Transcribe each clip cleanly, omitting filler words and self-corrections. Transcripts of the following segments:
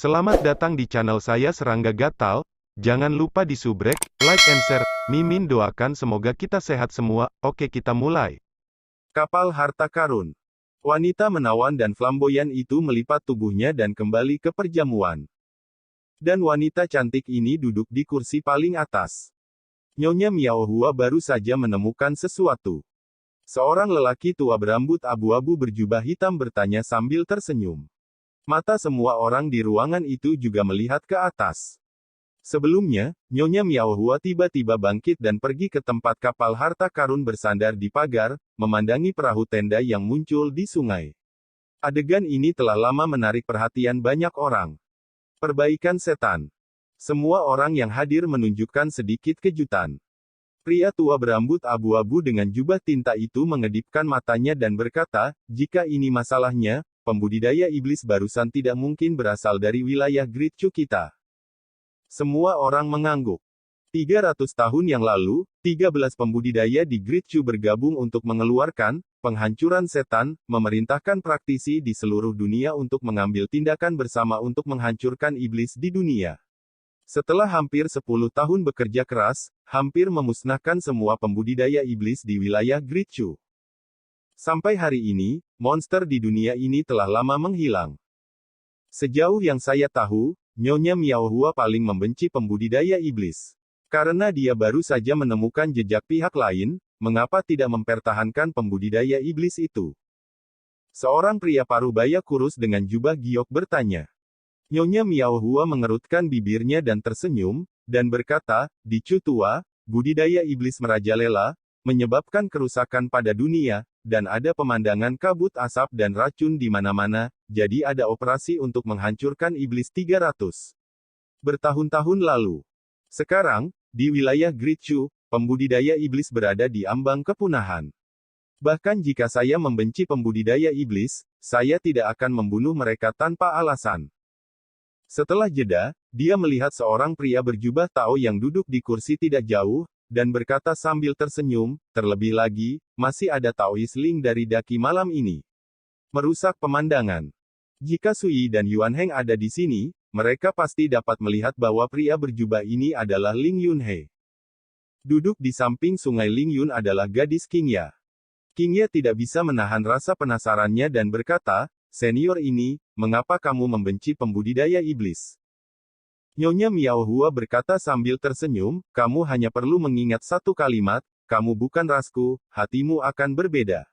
Selamat datang di channel saya Serangga Gatal. Jangan lupa di subrek, like and share. Mimin doakan semoga kita sehat semua. Oke, kita mulai. Kapal harta karun. Wanita menawan dan flamboyan itu melipat tubuhnya dan kembali ke perjamuan. Dan wanita cantik ini duduk di kursi paling atas. Nyonya Miao Hua baru saja menemukan sesuatu. Seorang lelaki tua berambut abu-abu berjubah hitam bertanya sambil tersenyum. Mata semua orang di ruangan itu juga melihat ke atas. Sebelumnya, Nyonya Miao Hua tiba-tiba bangkit dan pergi ke tempat kapal harta karun bersandar di pagar, memandangi perahu tenda yang muncul di sungai. Adegan ini telah lama menarik perhatian banyak orang. Perbaikan setan. Semua orang yang hadir menunjukkan sedikit kejutan. Pria tua berambut abu-abu dengan jubah tinta itu mengedipkan matanya dan berkata, jika ini masalahnya, pembudidaya iblis barusan tidak mungkin berasal dari wilayah Great Chu kita. Semua orang mengangguk. 300 tahun yang lalu, 13 pembudidaya di Great Chu bergabung untuk mengeluarkan penghancuran setan, memerintahkan praktisi di seluruh dunia untuk mengambil tindakan bersama untuk menghancurkan iblis di dunia. Setelah hampir 10 tahun bekerja keras, hampir memusnahkan semua pembudidaya iblis di wilayah Great Chu. Sampai hari ini, monster di dunia ini telah lama menghilang. Sejauh yang saya tahu, Nyonya Miao Hua paling membenci pembudidaya iblis. Karena dia baru saja menemukan jejak pihak lain, mengapa tidak mempertahankan pembudidaya iblis itu? Seorang pria parubaya kurus dengan jubah giok bertanya. Nyonya Miao Hua mengerutkan bibirnya dan tersenyum, dan berkata, di Chu tua, budidaya iblis merajalela, menyebabkan kerusakan pada dunia, dan ada pemandangan kabut asap dan racun di mana-mana, jadi ada operasi untuk menghancurkan iblis 300 bertahun-tahun lalu. Sekarang, di wilayah Great Chu, pembudidaya iblis berada di ambang kepunahan. Bahkan jika saya membenci pembudidaya iblis, saya tidak akan membunuh mereka tanpa alasan. Setelah jeda, dia melihat seorang pria berjubah Tao yang duduk di kursi tidak jauh, dan berkata sambil tersenyum, terlebih lagi, masih ada Taoist Ling dari daki malam ini. Merusak pemandangan. Jika Sui dan Yuan Heng ada di sini, mereka pasti dapat melihat bahwa pria berjubah ini adalah Ling Yunhe. Duduk di samping sungai Ling Yun adalah gadis Qingya. Qingya tidak bisa menahan rasa penasarannya dan berkata, senior ini, mengapa kamu membenci pembudidaya iblis? Nyonya Miao Hua berkata sambil tersenyum, kamu hanya perlu mengingat satu kalimat, kamu bukan rasku, hatimu akan berbeda.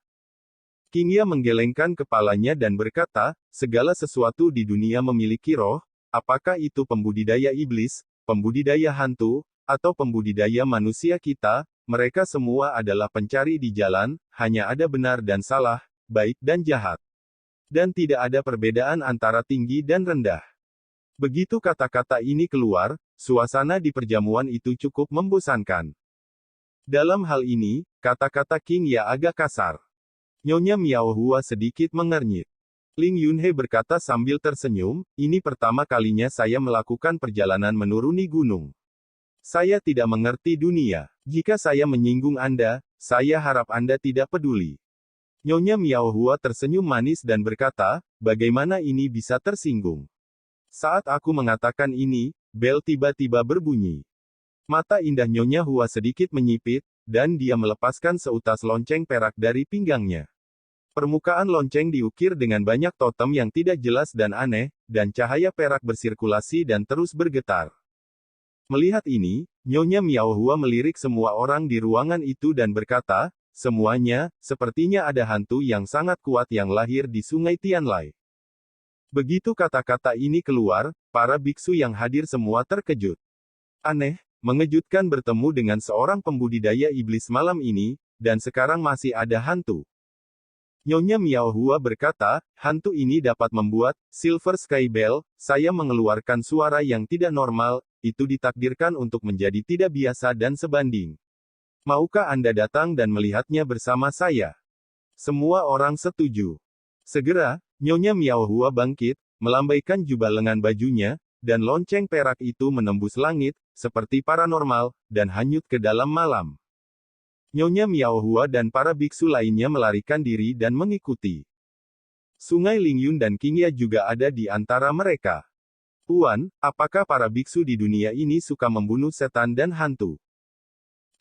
Qingya menggelengkan kepalanya dan berkata, segala sesuatu di dunia memiliki roh, apakah itu pembudidaya iblis, pembudidaya hantu, atau pembudidaya manusia kita, mereka semua adalah pencari di jalan, hanya ada benar dan salah, baik dan jahat. Dan tidak ada perbedaan antara tinggi dan rendah. Begitu kata-kata ini keluar, suasana di perjamuan itu cukup membosankan. Dalam hal ini, kata-kata Qingya agak kasar. Nyonya Miao Hua sedikit mengernyit. Ling Yunhe berkata sambil tersenyum, ini pertama kalinya saya melakukan perjalanan menuruni gunung. Saya tidak mengerti dunia. Jika saya menyinggung Anda, saya harap Anda tidak peduli. Nyonya Miao Hua tersenyum manis dan berkata, bagaimana ini bisa tersinggung? Saat aku mengatakan ini, bel tiba-tiba berbunyi. Mata indah Nyonya Hua sedikit menyipit, dan dia melepaskan seutas lonceng perak dari pinggangnya. Permukaan lonceng diukir dengan banyak totem yang tidak jelas dan aneh, dan cahaya perak bersirkulasi dan terus bergetar. Melihat ini, Nyonya Miao Hua melirik semua orang di ruangan itu dan berkata, semuanya, sepertinya ada hantu yang sangat kuat yang lahir di Sungai Tianlai. Begitu kata-kata ini keluar, para biksu yang hadir semua terkejut. Aneh, mengejutkan bertemu dengan seorang pembudidaya iblis malam ini, dan sekarang masih ada hantu. Nyonya Miao Hua berkata, hantu ini dapat membuat Silver Sky Bell, saya mengeluarkan suara yang tidak normal, itu ditakdirkan untuk menjadi tidak biasa dan sebanding. Maukah Anda datang dan melihatnya bersama saya? Semua orang setuju. Segera, Nyonya Miao Hua bangkit, melambaikan jubah lengan bajunya, dan lonceng perak itu menembus langit, seperti paranormal, dan hanyut ke dalam malam. Nyonya Miao Hua dan para biksu lainnya melarikan diri dan mengikuti. Sungai Lingyun dan Qingya juga ada di antara mereka. Tuan, apakah para biksu di dunia ini suka membunuh setan dan hantu?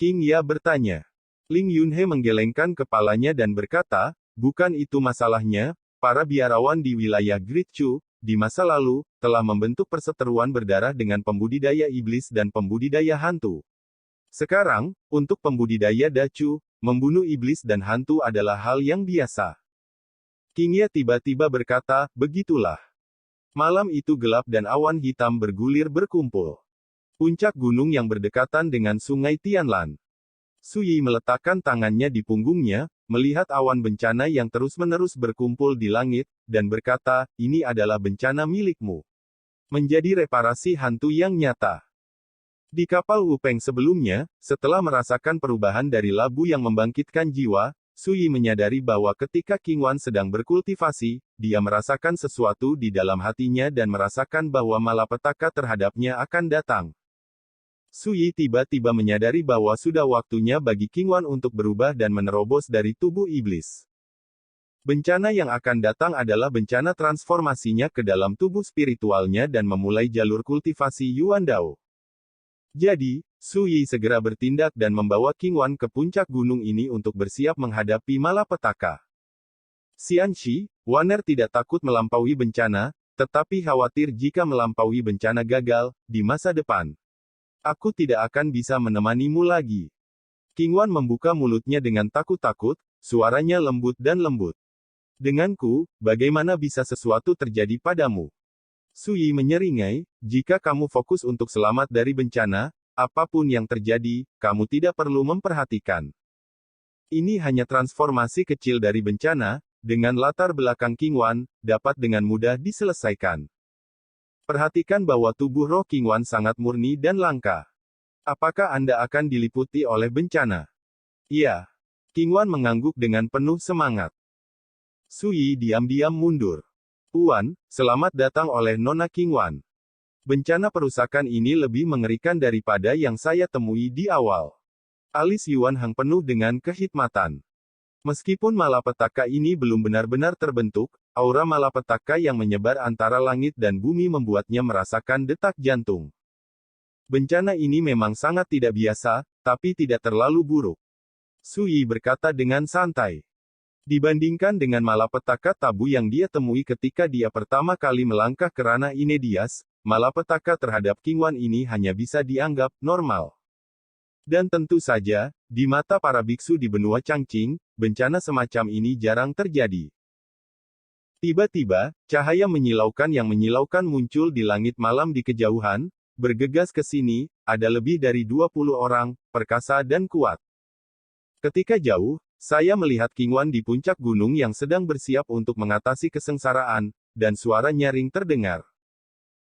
King Ya bertanya. Ling Yunhe menggelengkan kepalanya dan berkata, bukan itu masalahnya, para biarawan di wilayah Great Chu, di masa lalu, telah membentuk perseteruan berdarah dengan pembudidaya iblis dan pembudidaya hantu. Sekarang, untuk pembudidaya Dacu, membunuh iblis dan hantu adalah hal yang biasa. King Ya tiba-tiba berkata, begitulah. Malam itu gelap dan awan hitam bergulir berkumpul. Puncak gunung yang berdekatan dengan sungai Tianlan. Su Yi meletakkan tangannya di punggungnya, melihat awan bencana yang terus-menerus berkumpul di langit, dan berkata, ini adalah bencana milikmu. Menjadi reparasi hantu yang nyata. Di kapal Wu Peng sebelumnya, setelah merasakan perubahan dari labu yang membangkitkan jiwa, Su Yi menyadari bahwa ketika King Wan sedang berkultivasi, dia merasakan sesuatu di dalam hatinya dan merasakan bahwa malapetaka terhadapnya akan datang. Su Yi tiba-tiba menyadari bahwa sudah waktunya bagi King Wan untuk berubah dan menerobos dari tubuh iblis. Bencana yang akan datang adalah bencana transformasinya ke dalam tubuh spiritualnya dan memulai jalur kultivasi Yuan Dao. Jadi, Su Yi segera bertindak dan membawa King Wan ke puncak gunung ini untuk bersiap menghadapi malapetaka. Xian Shi, Waner tidak takut melampaui bencana, tetapi khawatir jika melampaui bencana gagal, di masa depan. Aku tidak akan bisa menemanimu lagi. King Wan membuka mulutnya dengan takut-takut, suaranya lembut dan lembut. Denganku, bagaimana bisa sesuatu terjadi padamu? Su Yi menyeringai, jika kamu fokus untuk selamat dari bencana, apapun yang terjadi, kamu tidak perlu memperhatikan. Ini hanya transformasi kecil dari bencana, dengan latar belakang King Wan, dapat dengan mudah diselesaikan. Perhatikan bahwa tubuh roh King Wan sangat murni dan langka. Apakah Anda akan diliputi oleh bencana? Iya. King Wan mengangguk dengan penuh semangat. Su Yi diam-diam mundur. Tuan, selamat datang oleh Nona King Wan. Bencana perusakan ini lebih mengerikan daripada yang saya temui di awal. Alis Yuan Hang penuh dengan kehikmatan. Meskipun malapetaka ini belum benar-benar terbentuk, aura malapetaka yang menyebar antara langit dan bumi membuatnya merasakan detak jantung. Bencana ini memang sangat tidak biasa, tapi tidak terlalu buruk. Su Yi berkata dengan santai. Dibandingkan dengan malapetaka tabu yang dia temui ketika dia pertama kali melangkah ke ranah Inedias, malapetaka terhadap King Wan ini hanya bisa dianggap normal. Dan tentu saja, di mata para biksu di benua Changqing, bencana semacam ini jarang terjadi. Tiba-tiba, cahaya menyilaukan yang menyilaukan muncul di langit malam di kejauhan, bergegas ke sini, ada lebih dari 20 orang, perkasa dan kuat. Ketika jauh, saya melihat King Wan di puncak gunung yang sedang bersiap untuk mengatasi kesengsaraan, dan suara nyaring terdengar.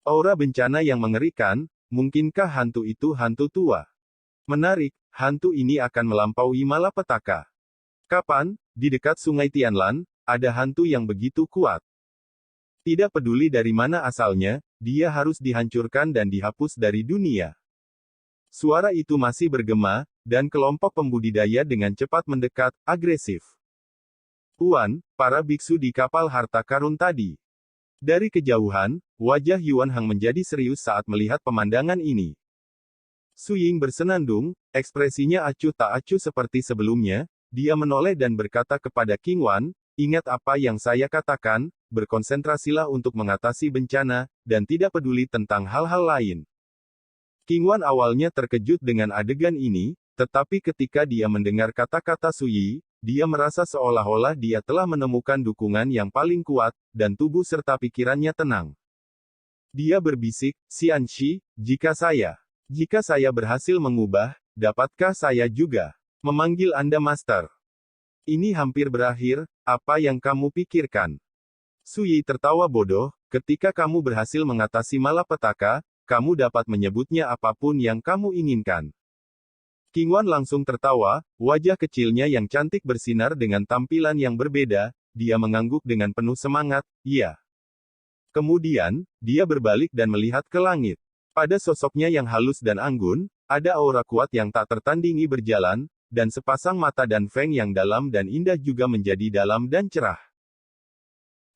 Aura bencana yang mengerikan, mungkinkah hantu itu hantu tua? Menarik, hantu ini akan melampaui malapetaka. Kapan, di dekat sungai Tianlan, ada hantu yang begitu kuat? Tidak peduli dari mana asalnya, dia harus dihancurkan dan dihapus dari dunia. Suara itu masih bergema, dan kelompok pembudidaya dengan cepat mendekat, agresif. Tuan, para biksu di kapal harta karun tadi. Dari kejauhan, wajah Yuan Hang menjadi serius saat melihat pemandangan ini. Su Ying bersenandung, ekspresinya acuh tak acuh seperti sebelumnya, dia menoleh dan berkata kepada King Wan, ingat apa yang saya katakan, berkonsentrasilah untuk mengatasi bencana, dan tidak peduli tentang hal-hal lain. King Wan awalnya terkejut dengan adegan ini, tetapi ketika dia mendengar kata-kata Su Yi, dia merasa seolah-olah dia telah menemukan dukungan yang paling kuat, dan tubuh serta pikirannya tenang. Dia berbisik, Xian Shi, jika saya berhasil mengubah, dapatkah saya juga memanggil Anda Master? Ini hampir berakhir, apa yang kamu pikirkan? Su Yi tertawa bodoh, ketika kamu berhasil mengatasi malapetaka, kamu dapat menyebutnya apapun yang kamu inginkan. King Wan langsung tertawa, wajah kecilnya yang cantik bersinar dengan tampilan yang berbeda, dia mengangguk dengan penuh semangat, iya. Kemudian, dia berbalik dan melihat ke langit. Pada sosoknya yang halus dan anggun, ada aura kuat yang tak tertandingi berjalan, dan sepasang mata dan feng yang dalam dan indah juga menjadi dalam dan cerah.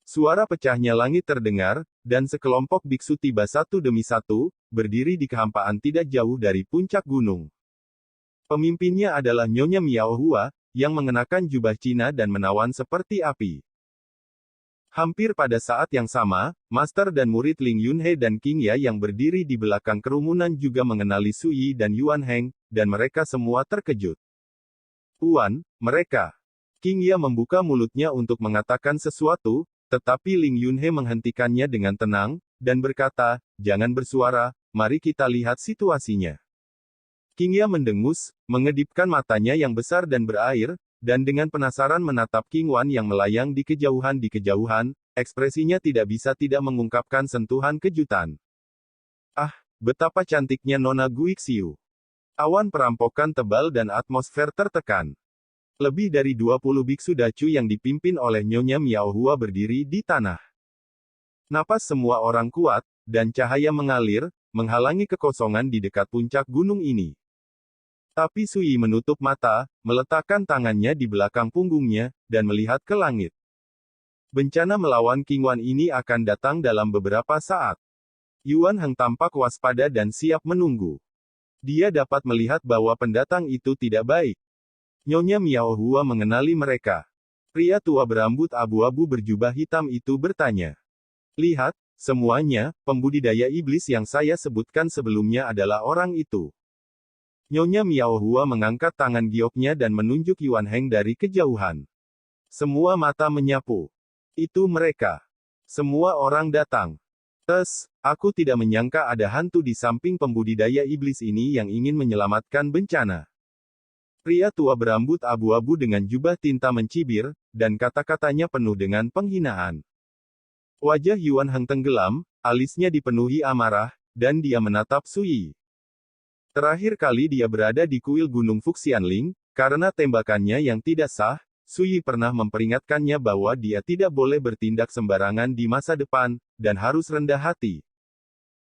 Suara pecahnya langit terdengar, dan sekelompok biksu tiba satu demi satu, berdiri di kehampaan tidak jauh dari puncak gunung. Pemimpinnya adalah Nyonya Miao Hua, yang mengenakan jubah Cina dan menawan seperti api. Hampir pada saat yang sama, master dan murid Ling Yunhe dan King Ya yang berdiri di belakang kerumunan juga mengenali Su Yi dan Yuan Heng, dan mereka semua terkejut. "Tuan, mereka." King Ya membuka mulutnya untuk mengatakan sesuatu, tetapi Ling Yunhe menghentikannya dengan tenang, dan berkata, "Jangan bersuara, mari kita lihat situasinya." King Ya mendengus, mengedipkan matanya yang besar dan berair, dan dengan penasaran menatap King Wan yang melayang di kejauhan, ekspresinya tidak bisa tidak mengungkapkan sentuhan kejutan. "Ah, betapa cantiknya Nona Guixiu." Awan perampokan tebal dan atmosfer tertekan. Lebih dari 20 biksu dacu yang dipimpin oleh Nyonya Miao Hua berdiri di tanah. Napas semua orang kuat, dan cahaya mengalir, menghalangi kekosongan di dekat puncak gunung ini. Tapi Su Yi menutup mata, meletakkan tangannya di belakang punggungnya, dan melihat ke langit. Bencana melawan King Wan ini akan datang dalam beberapa saat. Yuan Heng tampak waspada dan siap menunggu. Dia dapat melihat bahwa pendatang itu tidak baik. Nyonya Miao Hua mengenali mereka. Pria tua berambut abu-abu berjubah hitam itu bertanya. "Lihat, semuanya, pembudidaya iblis yang saya sebutkan sebelumnya adalah orang itu." Nyonya Miao Hua mengangkat tangan gioknya dan menunjuk Yuan Heng dari kejauhan. Semua mata menyapu. "Itu mereka. Semua orang datang. Aku tidak menyangka ada hantu di samping pembudidaya iblis ini yang ingin menyelamatkan bencana." Pria tua berambut abu-abu dengan jubah tinta mencibir, dan kata-katanya penuh dengan penghinaan. Wajah Yuan Heng tenggelam, alisnya dipenuhi amarah, dan dia menatap Su Yi. Terakhir kali dia berada di kuil Gunung Fuxianling, karena tembakannya yang tidak sah, Su Yi pernah memperingatkannya bahwa dia tidak boleh bertindak sembarangan di masa depan, dan harus rendah hati.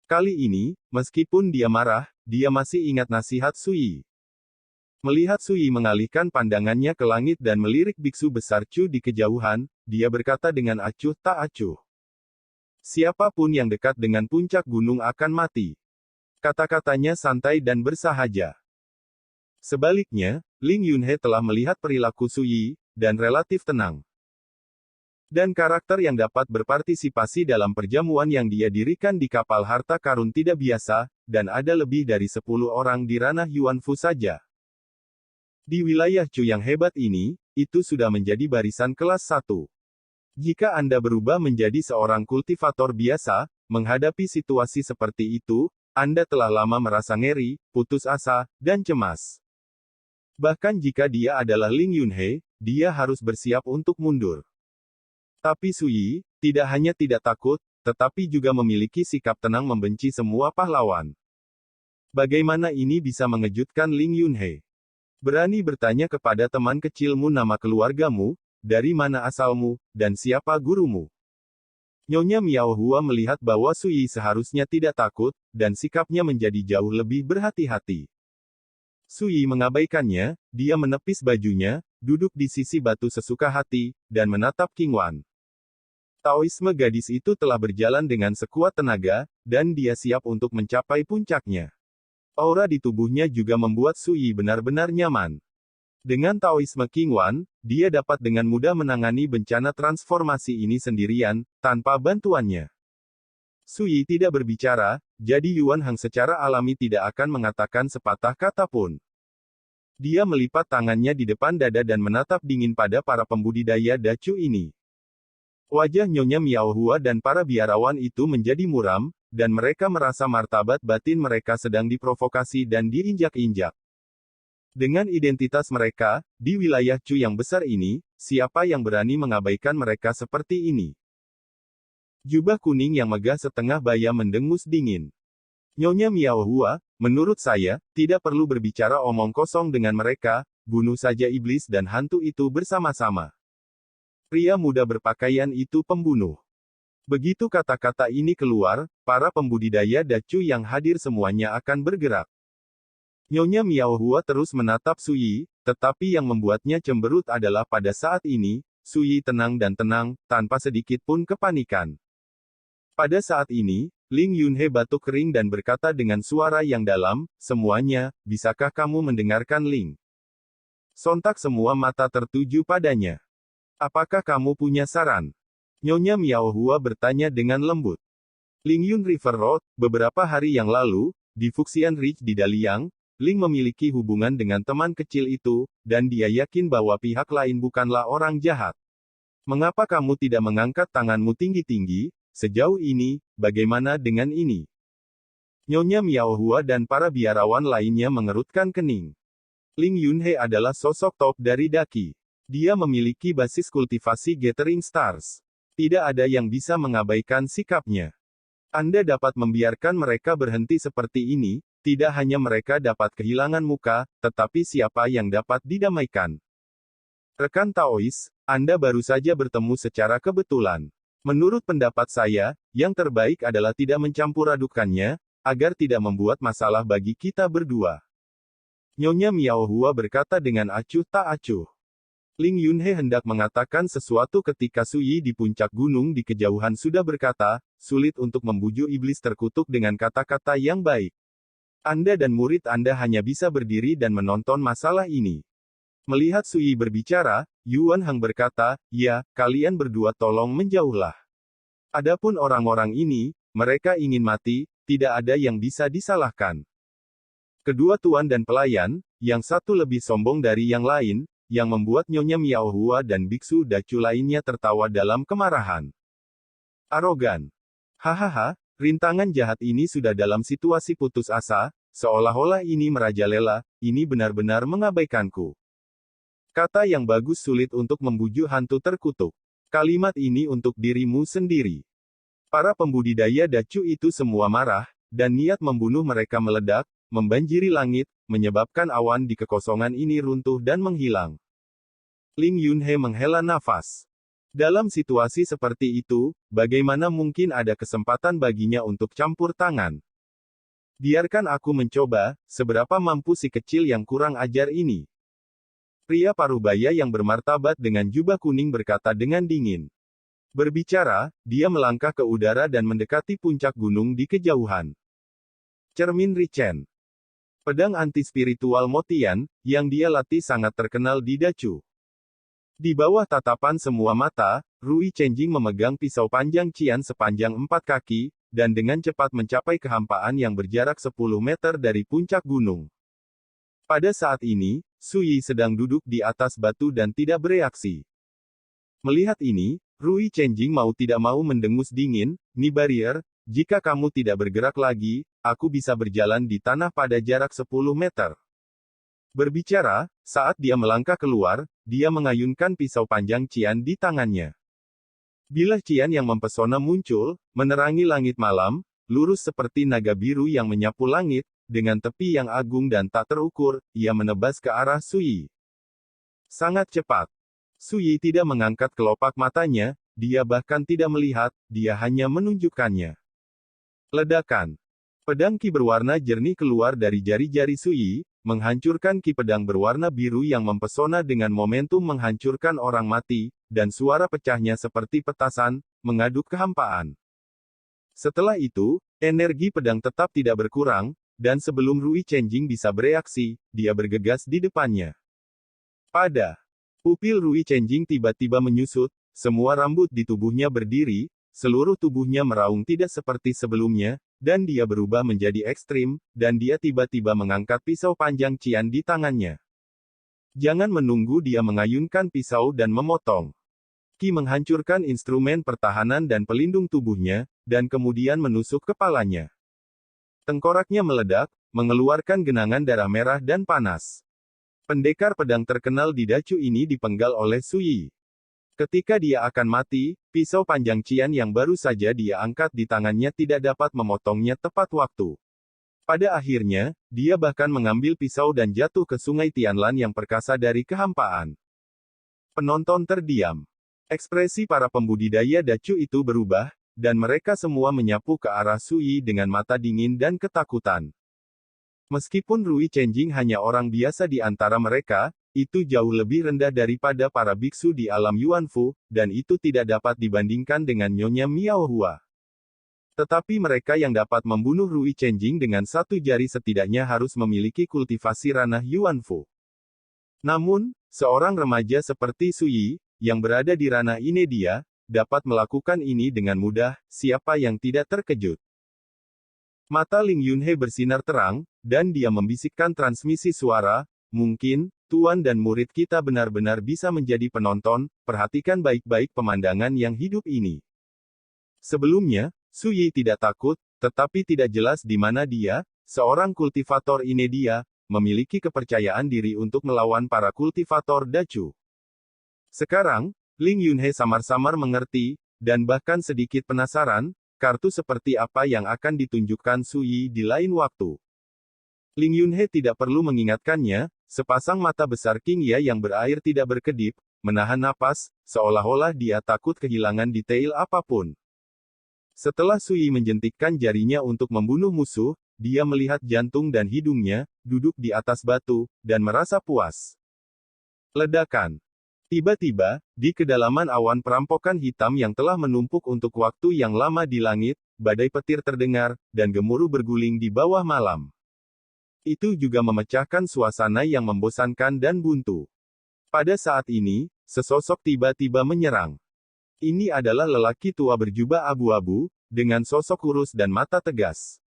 Kali ini, meskipun dia marah, dia masih ingat nasihat Su Yi. Melihat Su Yi mengalihkan pandangannya ke langit dan melirik biksu besar Chu di kejauhan, dia berkata dengan acuh tak acuh. "Siapapun yang dekat dengan puncak gunung akan mati." Kata-katanya santai dan bersahaja. Sebaliknya, Ling Yunhe telah melihat perilaku Su Yi, dan relatif tenang. Dan karakter yang dapat berpartisipasi dalam perjamuan yang dia dirikan di kapal harta karun tidak biasa, dan ada lebih dari 10 orang di ranah Yuan Fu saja. Di wilayah Chu yang hebat ini, itu sudah menjadi barisan kelas 1. Jika Anda berubah menjadi seorang kultivator biasa, menghadapi situasi seperti itu, Anda telah lama merasa ngeri, putus asa, dan cemas. Bahkan jika dia adalah Ling Yunhe, dia harus bersiap untuk mundur. Tapi Su Yi, tidak hanya tidak takut, tetapi juga memiliki sikap tenang membenci semua pahlawan. Bagaimana ini bisa mengejutkan Ling Yunhe? Berani bertanya kepada teman kecilmu nama keluargamu, dari mana asalmu, dan siapa gurumu. Nyonya Miao Hua melihat bahwa Su Yi seharusnya tidak takut, dan sikapnya menjadi jauh lebih berhati-hati. Su Yi mengabaikannya, dia menepis bajunya, duduk di sisi batu sesuka hati, dan menatap King Wan. Taoisme gadis itu telah berjalan dengan sekuat tenaga, dan dia siap untuk mencapai puncaknya. Aura di tubuhnya juga membuat Su Yi benar-benar nyaman. Dengan Taoisme King Wan, dia dapat dengan mudah menangani bencana transformasi ini sendirian, tanpa bantuannya. Su Yi tidak berbicara, jadi Yuan Heng secara alami tidak akan mengatakan sepatah kata pun. Dia melipat tangannya di depan dada dan menatap dingin pada para pembudidaya dacu ini. Wajah Nyonya Miao Hua dan para biarawan itu menjadi muram, dan mereka merasa martabat batin mereka sedang diprovokasi dan diinjak-injak. Dengan identitas mereka, di wilayah Chu yang besar ini, siapa yang berani mengabaikan mereka seperti ini? Jubah kuning yang megah setengah baya mendengus dingin. "Nyonya Miao Hua, menurut saya, tidak perlu berbicara omong kosong dengan mereka, bunuh saja iblis dan hantu itu bersama-sama." Pria muda berpakaian itu pembunuh. Begitu kata-kata ini keluar, para pembudidaya dacu yang hadir semuanya akan bergerak. Nyonya Miao Hua terus menatap Su Yi, tetapi yang membuatnya cemberut adalah pada saat ini, Suyi tenang dan tenang, tanpa sedikit pun kepanikan. Pada saat ini, Ling Yunhe batuk kering dan berkata dengan suara yang dalam, "Semuanya, bisakah kamu mendengarkan Ling?" Sontak semua mata tertuju padanya. "Apakah kamu punya saran?" Nyonya Miao Hua bertanya dengan lembut. Ling Yun River Road, beberapa hari yang lalu, di Fuxian Ridge di Daliang, Ling memiliki hubungan dengan teman kecil itu, dan dia yakin bahwa pihak lain bukanlah orang jahat. "Mengapa kamu tidak mengangkat tanganmu tinggi-tinggi? Sejauh ini, bagaimana dengan ini?" Nyonya Miao Hua dan para biarawan lainnya mengerutkan kening. Ling Yunhe adalah sosok top dari Daki. Dia memiliki basis kultivasi Gathering Stars. Tidak ada yang bisa mengabaikan sikapnya. Anda dapat membiarkan mereka berhenti seperti ini, tidak hanya mereka dapat kehilangan muka, tetapi siapa yang dapat didamaikan. Rekan Taois, Anda baru saja bertemu secara kebetulan. Menurut pendapat saya, yang terbaik adalah tidak mencampur adukannya, agar tidak membuat masalah bagi kita berdua. Nyonya Miao Hua berkata dengan acuh tak acuh. Ling Yunhe hendak mengatakan sesuatu ketika Suyi di puncak gunung di kejauhan sudah berkata, "Sulit untuk membujuk iblis terkutuk dengan kata-kata yang baik. Anda dan murid Anda hanya bisa berdiri dan menonton masalah ini." Melihat Suyi berbicara, Yuan Hang berkata, "Ya, kalian berdua tolong menjauhlah. Adapun orang-orang ini, mereka ingin mati, tidak ada yang bisa disalahkan." Kedua tuan dan pelayan, yang satu lebih sombong dari yang lain, yang membuat Nyonya Miao Hua dan biksu dacu lainnya tertawa dalam kemarahan. Arogan. Hahaha, rintangan jahat ini sudah dalam situasi putus asa, seolah-olah ini merajalela, ini benar-benar mengabaikanku. Kata yang bagus sulit untuk membujuk hantu terkutuk. Kalimat ini untuk dirimu sendiri. Para pembudidaya dacu itu semua marah, dan niat membunuh mereka meledak, membanjiri langit, menyebabkan awan di kekosongan ini runtuh dan menghilang. Ling Yunhe menghela nafas. Dalam situasi seperti itu, bagaimana mungkin ada kesempatan baginya untuk campur tangan? Biarkan aku mencoba, seberapa mampu si kecil yang kurang ajar ini. Pria parubaya yang bermartabat dengan jubah kuning berkata dengan dingin. Berbicara, dia melangkah ke udara dan mendekati puncak gunung di kejauhan. Cermin Richen. Pedang anti-spiritual Motian, yang dia latih sangat terkenal di Dacu. Di bawah tatapan semua mata, Rui Chenjing memegang pisau panjang Qian sepanjang 4 kaki, dan dengan cepat mencapai kehampaan yang berjarak 10 meter dari puncak gunung. Pada saat ini, Suyi sedang duduk di atas batu dan tidak bereaksi. Melihat ini, Rui Chenjing mau tidak mau mendengus dingin, "Ni barrier, jika kamu tidak bergerak lagi, aku bisa berjalan di tanah pada jarak 10 meter. Berbicara, saat dia melangkah keluar, dia mengayunkan pisau panjang Qian di tangannya. Bilah Qian yang mempesona muncul, menerangi langit malam, lurus seperti naga biru yang menyapu langit, dengan tepi yang agung dan tak terukur, ia menebas ke arah Suyi. Sangat cepat. Suyi tidak mengangkat kelopak matanya, dia bahkan tidak melihat, dia hanya menunjukkannya. Ledakan. Pedang Qi berwarna jernih keluar dari jari-jari Suyi, menghancurkan Qi pedang berwarna biru yang mempesona dengan momentum menghancurkan orang mati, dan suara pecahnya seperti petasan, mengaduk kehampaan. Setelah itu, energi pedang tetap tidak berkurang, dan sebelum Rui Chenjing bisa bereaksi, dia bergegas di depannya. Pada pupil Rui Chenjing tiba-tiba menyusut, semua rambut di tubuhnya berdiri, seluruh tubuhnya meraung tidak seperti sebelumnya, dan dia berubah menjadi ekstrim, dan dia tiba-tiba mengangkat pisau panjang Qian di tangannya. Jangan menunggu dia mengayunkan pisau dan memotong. Qi menghancurkan instrumen pertahanan dan pelindung tubuhnya, dan kemudian menusuk kepalanya. Tengkoraknya meledak, mengeluarkan genangan darah merah dan panas. Pendekar pedang terkenal di Dacu ini dipenggal oleh Suyi. Ketika dia akan mati, pisau panjang Qian yang baru saja dia angkat di tangannya tidak dapat memotongnya tepat waktu. Pada akhirnya, dia bahkan mengambil pisau dan jatuh ke sungai Tianlan yang perkasa dari kehampaan. Penonton terdiam. Ekspresi para pembudidaya Dacu itu berubah, dan mereka semua menyapu ke arah Suyi dengan mata dingin dan ketakutan. Meskipun Rui Chenjing hanya orang biasa di antara mereka, itu jauh lebih rendah daripada para biksu di alam Yuanfu, dan itu tidak dapat dibandingkan dengan Nyonya Miao Hua. Tetapi mereka yang dapat membunuh Rui Chenjing dengan satu jari setidaknya harus memiliki kultivasi ranah Yuanfu. Namun, seorang remaja seperti Su Yi, yang berada di ranah Inedia, dapat melakukan ini dengan mudah, siapa yang tidak terkejut. Mata Ling Yunhe bersinar terang, dan dia membisikkan transmisi suara, mungkin, tuan dan murid kita benar-benar bisa menjadi penonton, perhatikan baik-baik pemandangan yang hidup ini. Sebelumnya, Su Yi tidak takut, tetapi tidak jelas di mana dia, seorang kultivator Inedia, memiliki kepercayaan diri untuk melawan para kultivator Dacu. Sekarang, Ling Yunhe samar-samar mengerti, dan bahkan sedikit penasaran, kartu seperti apa yang akan ditunjukkan Su Yi di lain waktu. Ling Yunhe tidak perlu mengingatkannya, sepasang mata besar King Ya yang berair tidak berkedip, menahan napas, seolah-olah dia takut kehilangan detail apapun. Setelah Su Yi menjentikkan jarinya untuk membunuh musuh, dia melihat jantung dan hidungnya, duduk di atas batu, dan merasa puas. Ledakan. Tiba-tiba, di kedalaman awan perampokan hitam yang telah menumpuk untuk waktu yang lama di langit, badai petir terdengar, dan gemuruh berguling di bawah malam. Itu juga memecahkan suasana yang membosankan dan buntu. Pada saat ini, sesosok tiba-tiba menyerang. Ini adalah lelaki tua berjubah abu-abu, dengan sosok kurus dan mata tegas.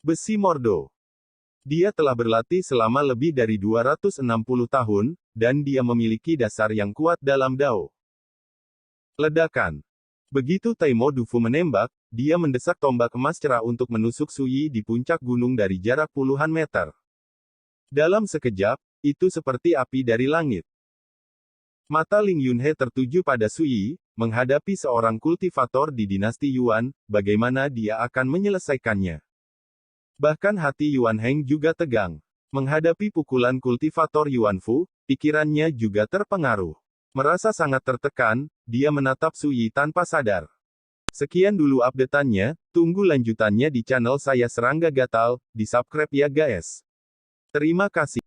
Besi Mordo. Dia telah berlatih selama lebih dari 260 tahun, dan dia memiliki dasar yang kuat dalam Dao. Ledakan. Begitu Taimo Dufu menembak, dia mendesak tombak emas cerah untuk menusuk Su Yi di puncak gunung dari jarak puluhan meter. Dalam sekejap, itu seperti api dari langit. Mata Ling Yunhe tertuju pada Su Yi, menghadapi seorang kultivator di dinasti Yuan, bagaimana dia akan menyelesaikannya. Bahkan hati Yuan Heng juga tegang. Menghadapi pukulan kultivator Yuanfu, pikirannya juga terpengaruh. Merasa sangat tertekan, dia menatap Su Yi tanpa sadar. Sekian dulu update-annya, tunggu lanjutannya di channel saya Serangga Gatal, di subscribe ya guys. Terima kasih.